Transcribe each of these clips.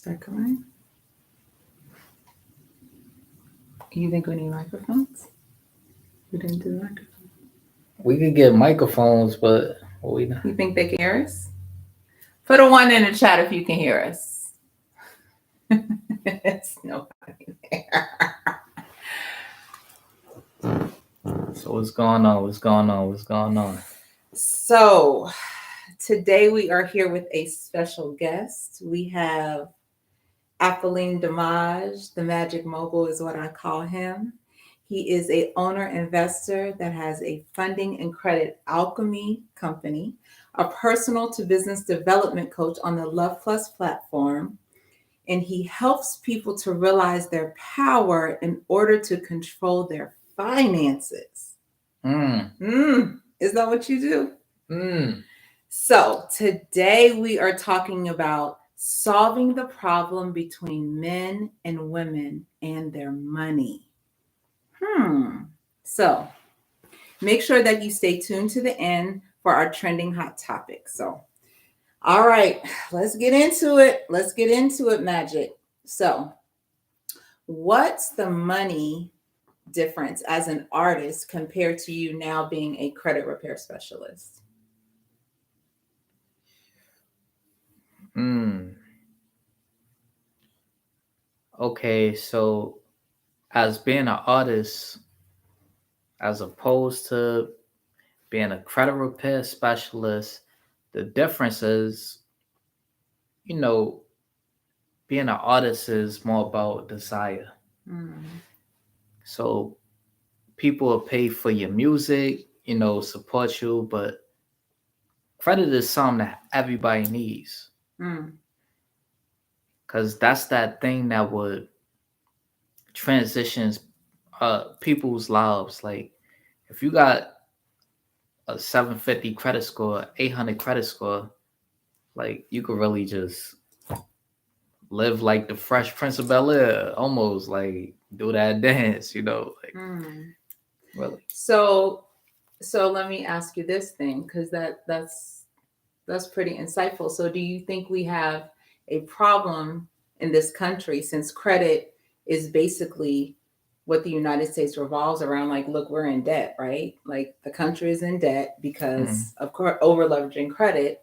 Start going. You think we need microphones? We didn't do microphones. We could get microphones, but we not. You think they can hear us? Put a one in the chat if you can hear us. It's nobody there. So what's going on? What's going on? What's going on? So today we are here with a special guest. We have Apoleen, the Magic Mogul is what I call him. He is a owner investor that has a funding and credit alchemy company, a personal to business development coach on the Love Plus platform, and he helps people to realize their power in order to control their finances. Is that what you do? So today we are talking about solving the problem between men and women and their money. So make sure that you stay tuned to the end for our trending hot topic. So, all right, let's get into it. Let's get into it, Magic. So, what's the money difference as an artist compared to you now being a credit repair specialist? Okay, so as being an artist, as opposed to being a credit repair specialist, the difference is, being an artist is more about desire. So people will pay for your music, support you, but credit is something that everybody needs. Because that's that thing that would transitions people's lives. Like if you got a 750 credit score, 800 credit score, like you could really just live like the Fresh Prince of Bel-Air, almost like do that dance, like really. So let me ask you this thing, because that's pretty insightful. So do you think we have a problem in this country, since credit is basically what the United States revolves around? Like, look, we're in debt, right? Like the country is in debt because of course over leveraging credit.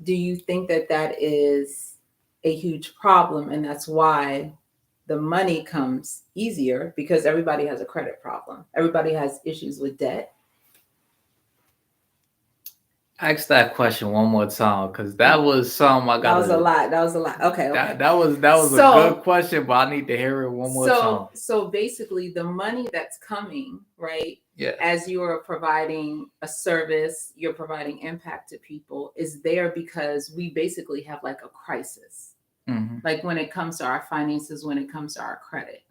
Do you think that that is a huge problem, and that's why the money comes easier, because everybody has a credit problem, everybody has issues with debt? Ask that question one more time, because that was something I got. That was a lot. Okay. That was a good question, but I need to hear it one more time. So basically, the money that's coming, right? Yeah. As you are providing a service, you're providing impact to people, is there because we basically have like a crisis, like when it comes to our finances, when it comes to our credit.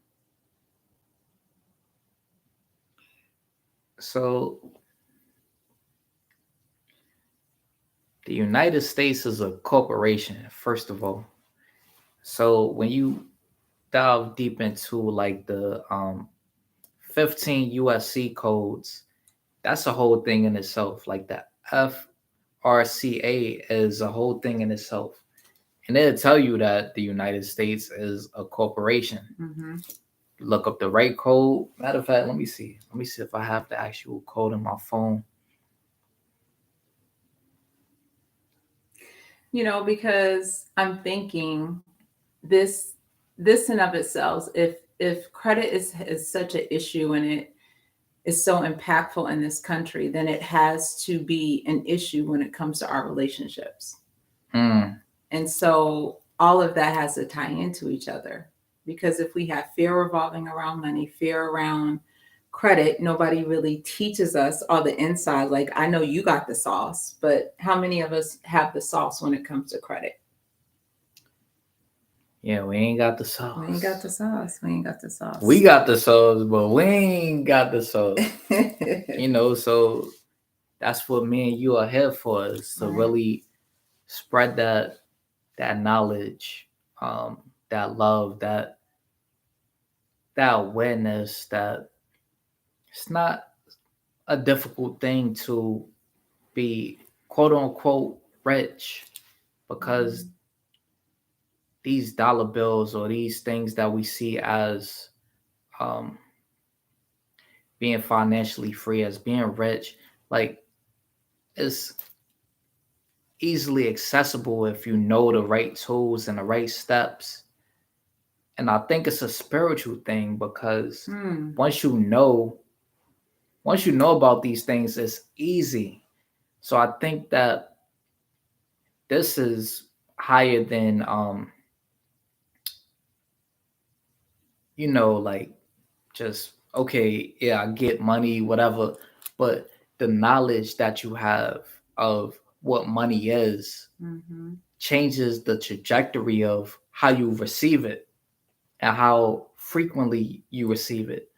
So the United States is a corporation, first of all. So when you dive deep into like the 15 USC codes, that's a whole thing in itself. Like the FRCA is a whole thing in itself. And it'll tell you that the United States is a corporation. Look up the right code. Matter of fact, let me see if I have the actual code in my phone. Because I'm thinking this in of itself, if credit is such an issue and it is so impactful in this country, then it has to be an issue when it comes to our relationships. And so all of that has to tie into each other, because if we have fear revolving around money, fear around credit, nobody really teaches us all the inside. Like, I know you got the sauce, but how many of us have the sauce when it comes to credit? Yeah, we ain't got the sauce. We got the sauce, but we ain't got the sauce. So that's what me and you are here for, is to really spread that knowledge, that love, that awareness that it's not a difficult thing to be quote unquote rich, because these dollar bills or these things that we see as um, being financially free, as being rich, like it's easily accessible if you know the right tools and the right steps. And I think it's a spiritual thing because Hmm. once you know, once you know about these things, it's easy. So I think that this is higher than like just okay, yeah, I get money, whatever, but the knowledge that you have of what money is Mm-hmm. changes the trajectory of how you receive it and how frequently you receive it.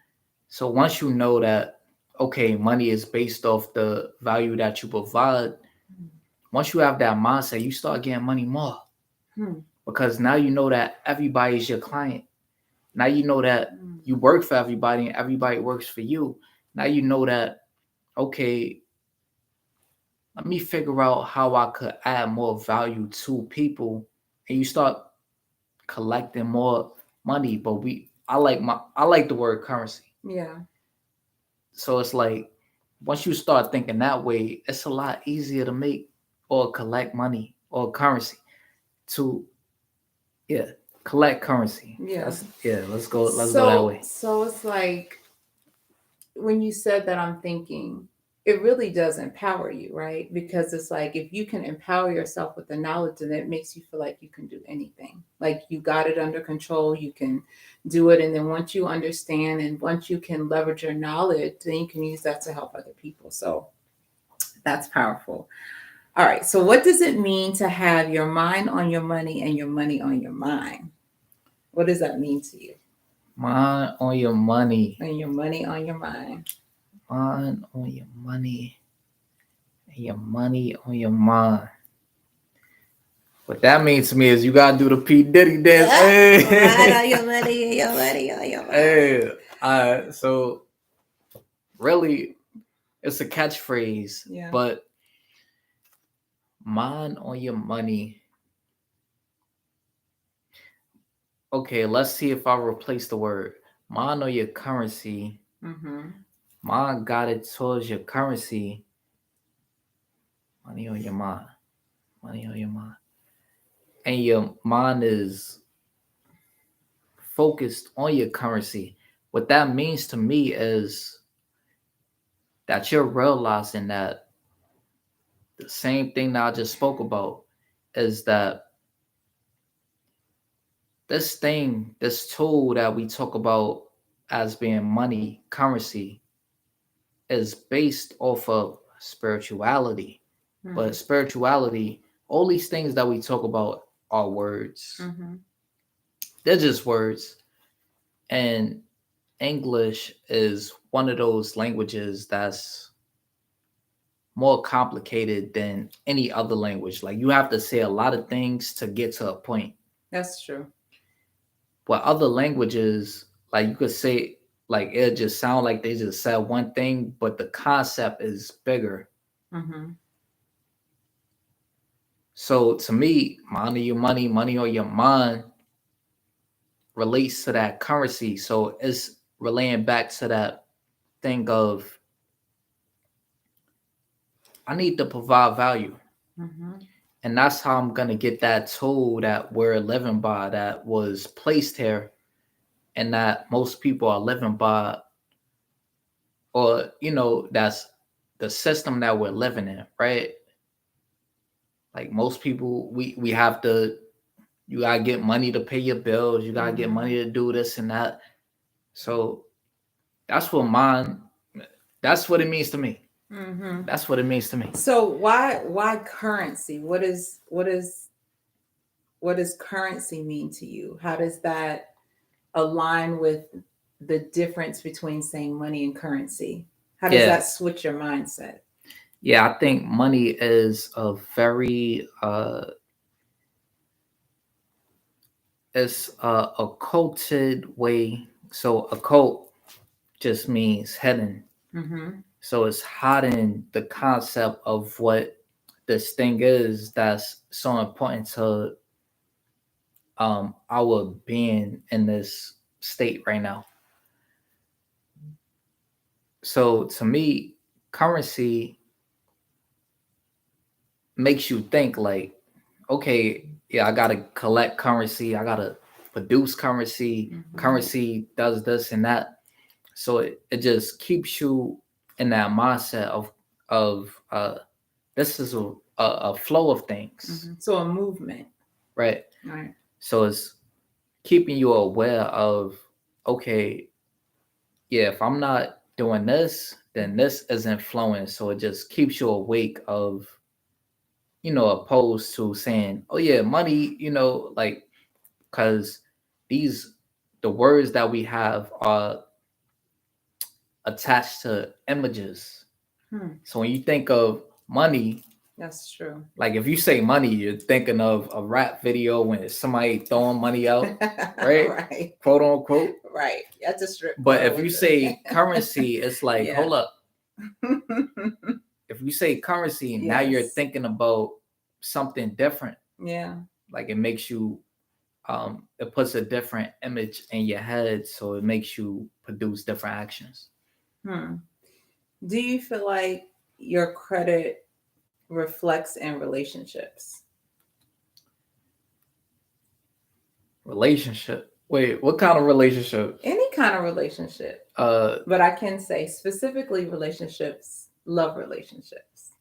So once you know that, okay, money is based off the value that you provide, once you have that mindset, you start getting money more Hmm. because now you know that everybody's your client. Now you know that Hmm. you work for everybody and everybody works for you. Now you know that, okay, let me figure out how I could add more value to people, and you start collecting more money. But I like the word currency. Yeah. So it's like once you start thinking that way, it's a lot easier to make or collect money or currency to yeah, collect currency. Yeah. That's yeah, let's go that So way. so it's like when you said that, I'm thinking it really does empower you, right? Because it's like if you can empower yourself with the knowledge, then it makes you feel like you can do anything. Like you got it under control, you can do it. And then once you understand and once you can leverage your knowledge, then you can use that to help other people. So that's powerful. All right. So, what does it mean to have your mind on your money and your money on your mind? What does that mean to you? Mind on your money. And your money on your mind. Mind on your money. And your money on your mind. What that means to me is you gotta do the P Diddy dance. Mind Hey, on your money and your money on your mind. hey. So really, it's a catchphrase, Yeah. but mind on your money. Okay, let's see if I replace the word mind on your currency. Mm-hmm. Mind got it towards your currency. Money on your mind. Money on your mind. And your mind is focused on your currency. What that means to me is that you're realizing that the same thing that I just spoke about is that this tool that we talk about as being money, currency, is based off of spirituality. But spirituality, all these things that we talk about are words. Mm-hmm. They're just words. And English is one of those languages that's more complicated than any other language. Like you have to say a lot of things to get to a point. That's true. But other languages, like you could say, like it just sound like they just said one thing, but the concept is bigger. Mm-hmm. So to me, money your money, money on your mind relates to that currency. So it's relaying back to that thing of I need to provide value. Mm-hmm. And that's how I'm gonna get that tool that we're living by that was placed here and that most people are living by, or that's the system that we're living in, right? Like most people, we have to, you gotta get money to pay your bills, you gotta get Mm-hmm. money to do this and that. So that's what mine, that's what it means to me. Mm-hmm. That's what it means to me. So why currency? What does currency mean to you? How does that align with the difference between saying money and currency? How does Yeah, that switch your mindset? yeah, I think money is a very it's a occulted way. So occult just means hidden. Mm-hmm. So it's hiding the concept of what this thing is that's so important to our being in this state right now. So to me, currency makes you think like, okay, yeah, I gotta collect currency, I gotta produce currency, currency does this and that. So it just keeps you in that mindset of this is a flow of things. So a movement. Right. Right. So it's keeping you aware of, okay, yeah, if I'm not doing this, then this isn't flowing. So it just keeps you awake of, opposed to saying, oh yeah, money, like, because these, the words that we have are attached to images. So when you think of money, that's true. Like if you say money, you're thinking of a rap video when somebody throwing money out, right? Right. Quote unquote. Right. That's a strip. But if you say currency, it's like, Yeah. hold up. If you say currency, now you're Yes. thinking about something different. Yeah. Like it makes you, it puts a different image in your head, so it makes you produce different actions. Do you feel like your credit reflects in relationships? Relationship. Wait, what kind of relationship? Any kind of relationship. But I can say specifically relationships, love relationships.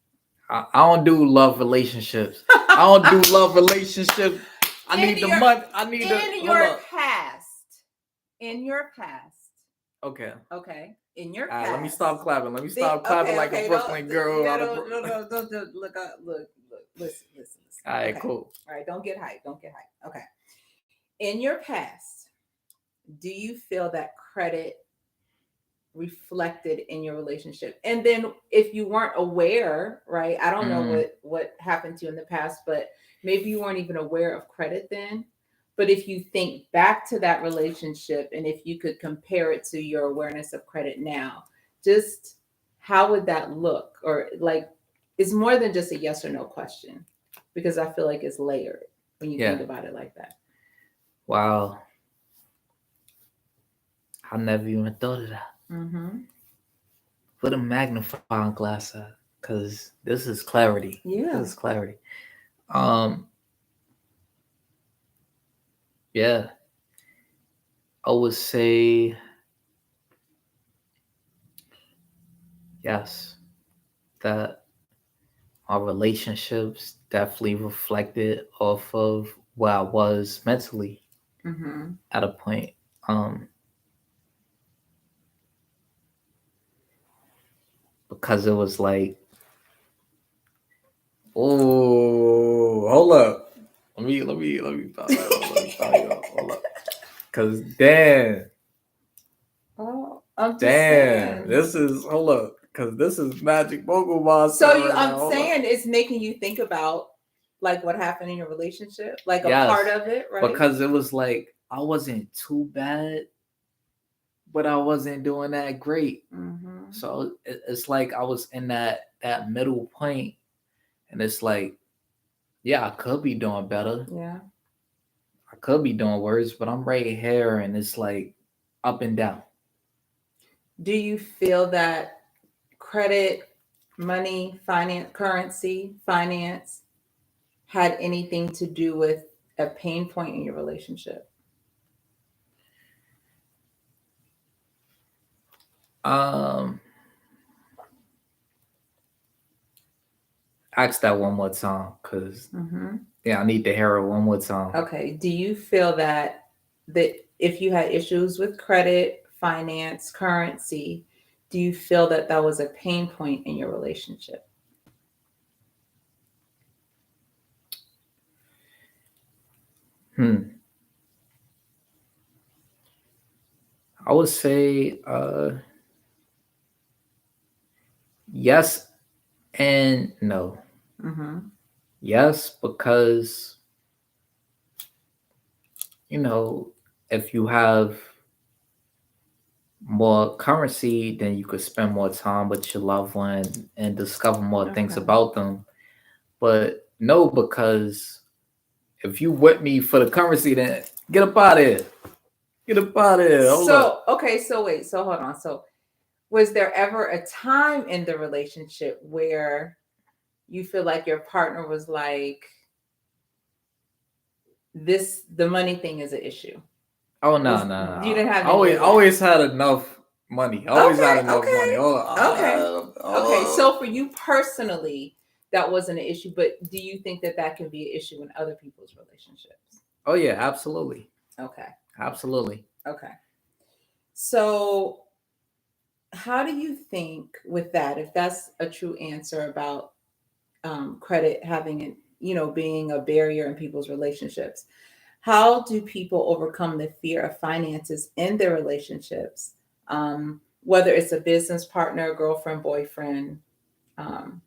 I don't do love relationships. I don't do love relationships. I need the money. I need in your past. In your past. Okay. Okay. In your past. past. Let me stop clapping. Let me stop clapping like a Brooklyn girl. No, don't look. Listen. All right, cool. All right, don't get hyped. Okay. In your past, do you feel that credit reflected in your relationship? And then if you weren't aware, right? I don't know what happened to you in the past, but maybe you weren't even aware of credit then. But if you think back to that relationship and if you could compare it to your awareness of credit now, just how would that look? Or like, it's more than just a yes or no question, because I feel like it's layered when you think about it like that. Wow. I never even thought of that. Put a magnifying glass up, because this is clarity. Yeah. This is clarity. Yeah. I would say yes, that our relationships definitely reflected off of where I was mentally at a point. Because it was like, oh, hold up. Let me follow you up. Hold up. Cause damn. Oh, I'm just damn. saying. This is hold up. Cause this is Magic Mogul monster. So I'm saying it's making you think about like what happened in your relationship, like a part of it, right? Because it was like I wasn't too bad, but I wasn't doing that great. So it's like I was in that middle point, and it's like, yeah, I could be doing better. Yeah, I could be doing worse, but I'm right here, and it's like up and down. Do you feel that credit, money, finance, currency, finance had anything to do with a pain point in your relationship? Ask that one more time, cause yeah, I need to hear it one more time. Okay. Do you feel that if you had issues with credit, finance, currency, do you feel that that was a pain point in your relationship? I would say yes and no. Yes, because if you have more currency, then you could spend more time with your loved one and discover more things about them. But no, because if you with me for the currency, then get up out of here. Get up out of here. Hold up. So, okay, so wait, so hold on. So, was there ever a time in the relationship where you feel like your partner was like, the money thing is an issue? Oh no, Was, no, you no. didn't have any Always, of that? always had enough money. Always had Okay, enough money. Oh, okay, okay. So for you personally, that wasn't an issue, but do you think that that can be an issue in other people's relationships? oh yeah, absolutely, Okay, absolutely. okay. So how do you think with that, if that's a true answer about credit having an, being a barrier in people's relationships, how do people overcome the fear of finances in their relationships, whether it's a business partner, girlfriend, boyfriend, um,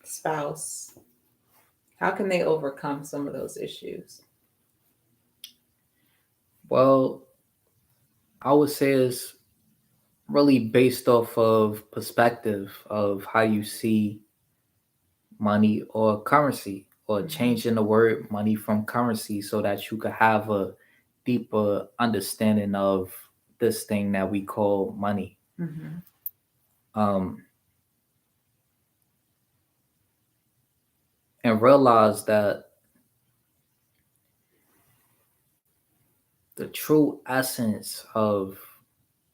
spouse? How can they overcome some of those issues? Well, I would say it's really based off of perspective of how you see money or currency, or Mhm. changing the word money from currency so that you could have a deeper understanding of this thing that we call money. Mhm. Um, and realize that the true essence of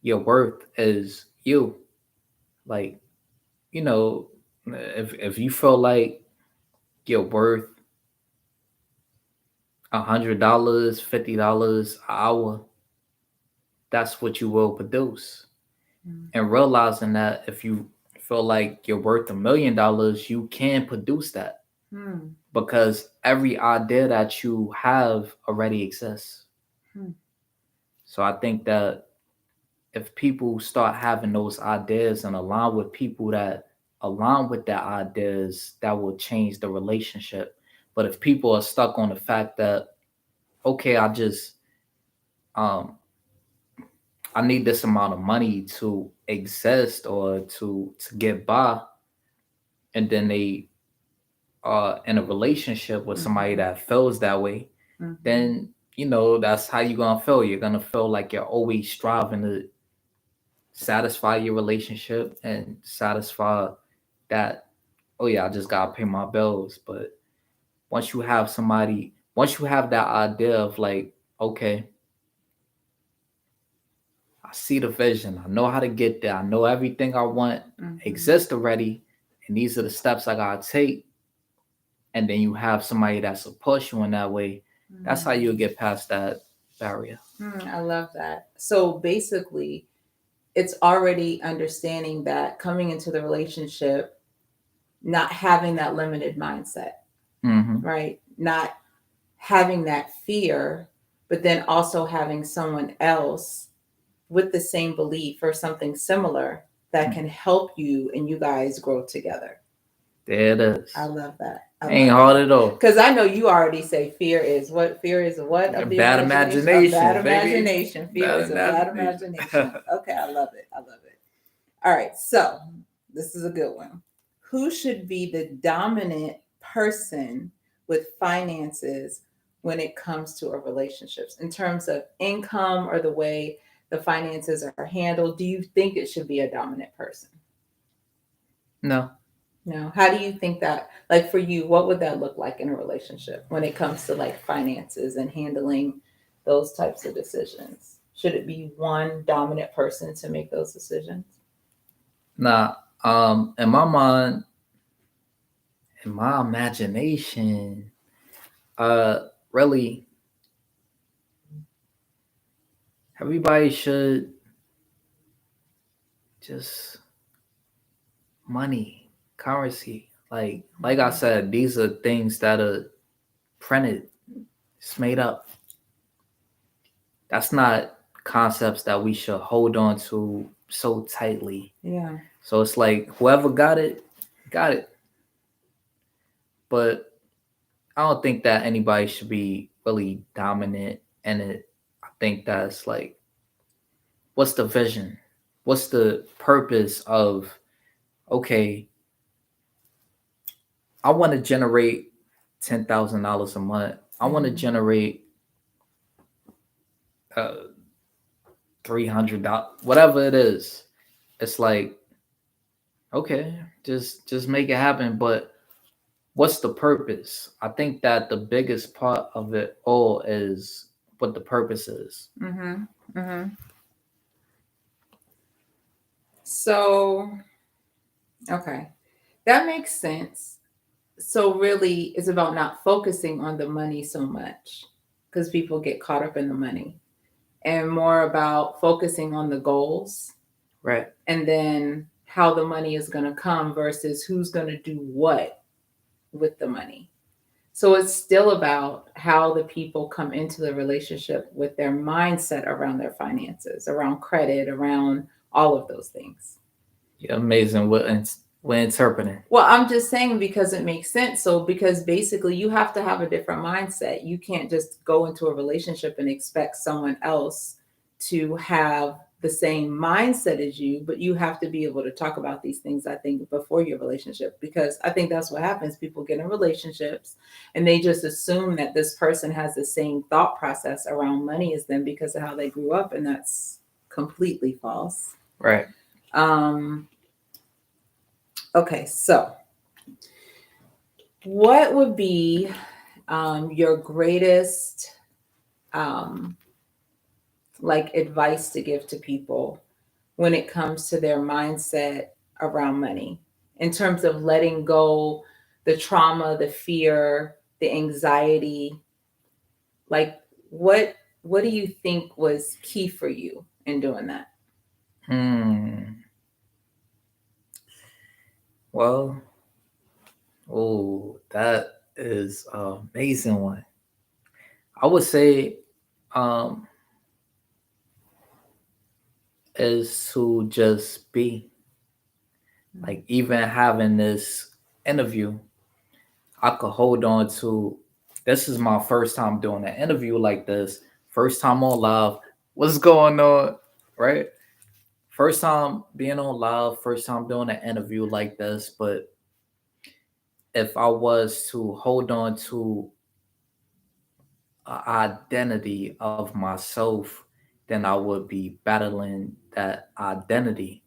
your worth is you. Like, you know, if you feel like you're worth $100, $50 an hour, that's what you will produce. Mhm. And realizing that if you feel like you're worth $1 million, you can produce that Hmm. because every idea that you have already exists. Hmm. So I think that if people start having those ideas and align with people that align with their ideas, that will change the relationship. But if people are stuck on the fact that, okay, um I need this amount of money to exist or to get by, and then they are in a relationship with somebody Mhm. that feels that way, Mhm. then that's how you're gonna feel. You're gonna feel like you're always striving to satisfy your relationship and satisfy that, oh yeah, I just gotta pay my bills. But once you have that idea of like, okay, I see the vision, I know how to get there, I know everything I want Mhm. exists already, and these are the steps I gotta take, and then you have somebody that supports you in that way, that's how Mhm. you'll get past that barrier. I love that. So basically, it's already understanding that coming into the relationship, not having that limited mindset, Hmm. right? Not having that fear, but then also having someone else with the same belief or something similar that can help you and you guys grow together. There it I is. love that. I Ain't love hard that. at all. Because I know you already say fear is what? Fear is what of the Bad imagination? A bad imagination, baby. imagination. Fear Bad is a bad imagination. imagination. Okay, I love it. I love it. All right, so this is a good one. Who should be the dominant person with finances when it comes to a relationships in terms of income or the way the finances are handled? Do you think it should be a dominant person? No. No. How do you think that, like for you, what would that look like in a relationship when it comes to like finances and handling those types of decisions? Should it be one dominant person to make those decisions? Nah. In my mind, in my imagination, uh, really, everybody should just money, currency. Like I Mhm. said, these are things that are printed. It's made up. That's not concepts that we should hold on to so tightly. Yeah. So it's like whoever got it, got it. But I don't think that anybody should be really dominant in it. I think that's like, what's the vision? What's the purpose of, okay, I want to generate $10,000 a month. I want to Mhm. generate uh, $300, whatever it is. It's like, okay, just make it happen. But what's the purpose? I think that the biggest part of it all is what the purpose is. Mhm. Mhm. So, okay. That makes sense. So really it's about not focusing on the money so much because people get caught up in the money and more about focusing on the goals Right. and then how the money is going to come versus who's going to do what with the money. So it's still about how the people come into the relationship with their mindset around their finances, around credit, around all of those things. You're amazing. We're interpreting. Well, I'm just saying because it makes sense. So, because basically you have to have a different mindset. You can't just go into a relationship and expect someone else to have the same mindset as you, but you have to be able to talk about these things, I think, before your relationship, because I think that's what happens. People get in relationships and they just assume that this person has the same thought process around money as them because of how they grew up, and that's completely false. Right. Um, okay, so what would be your greatest um, like advice to give to people when it comes to their mindset around money in terms of letting go the trauma, the fear, the anxiety? Like what do you think was key for you in doing that? Hmm. Well, oh, that is an amazing one. I would say um is to just be like, even having this interview, I could hold on to. This is my first time doing an interview like this. First time on live. What's going on? Right? First time being on live. First time doing an interview like this. But if I was to hold on to an identity of myself, then I would be battling that identity.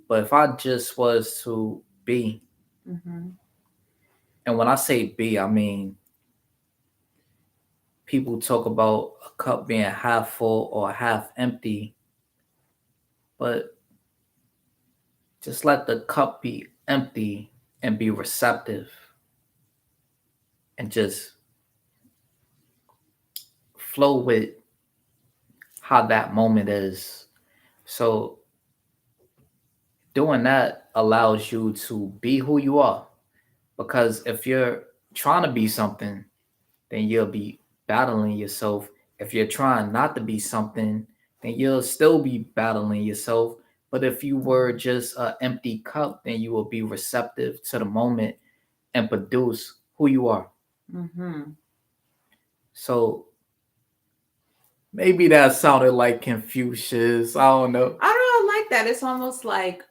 But if I just was to be, Mm-hmm. and when I say be, I mean people talk about a cup being half full or half empty, but just let the cup be empty and be receptive and just flow with how that moment is. So doing that allows you to be who you are. Because if you're trying to be something, then you'll be battling yourself. If you're trying not to be something, then you'll still be battling yourself. But if you were just an empty cup, then you will be receptive to the moment and produce who you are. Mm-hmm. So maybe that sounded like Confucius. I don't know. I don't know, like that. It's almost like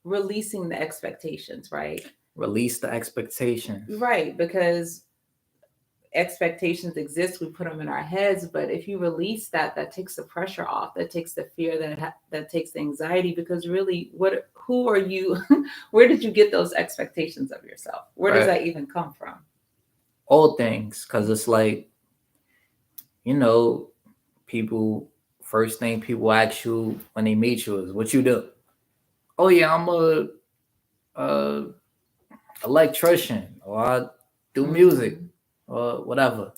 releasing the expectations, right? Release the expectations. Right, because expectations exist, we put them in our heads, but if you release that, that takes the pressure off, that takes the fear, that takes the anxiety, because really, what who are you? Where did you get those expectations of yourself? Where does Right. that even come from? All things. Because it's like, you know, people, first thing people ask you when they meet you is, what you do? Oh, yeah, I'm a electrician, or I do music, Mm-hmm. or whatever.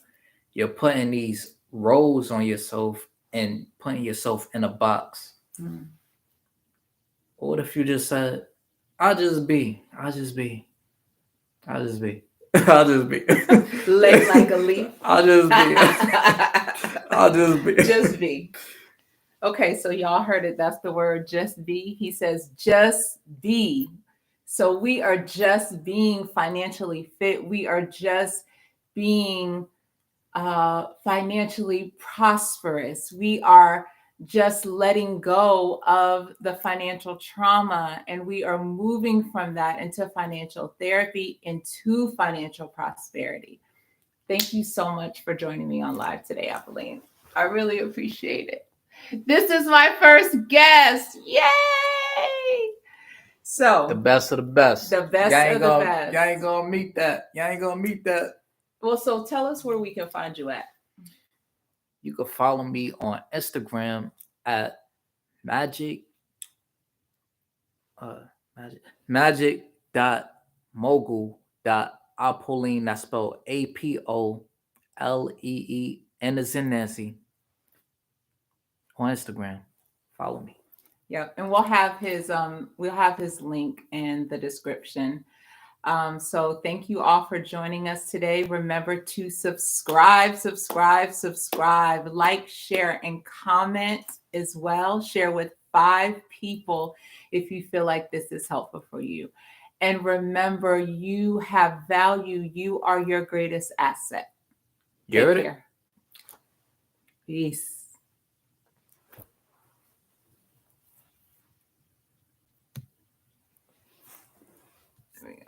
You're putting these roles on yourself and putting yourself in a box. Mm. What if you just said, I'll just be, I'll just be, I'll just be, I'll just be, Lay like a leaf. I'll just be, I'll just be. Just be. Okay, so y'all heard it. That's the word, just be. He says, just be. So we are just being financially fit. We are just being financially prosperous. We are just letting go of the financial trauma, and we are moving from that into financial therapy, into financial prosperity. Thank you so much for joining me on live today, Apoleen. I really appreciate it. This is my first guest. Yay! The So, best of the best. the best of the best. Y'all ain't gonna meet that. Y'all ain't gonna meet that. Well, so tell us where we can find you at. You can follow me on Instagram at magic magic dot mogul dot Apoleen. That's spelled Apoleen, as in Nancy, on Instagram. Follow me. Yep, and we'll have his link in the description. So thank you all for joining us today. Remember to subscribe, like, share, and comment as well. Share with 5 people if you feel like this is helpful for you. And remember, you have value. You are your greatest asset. You heard it? Care. Peace. There we go.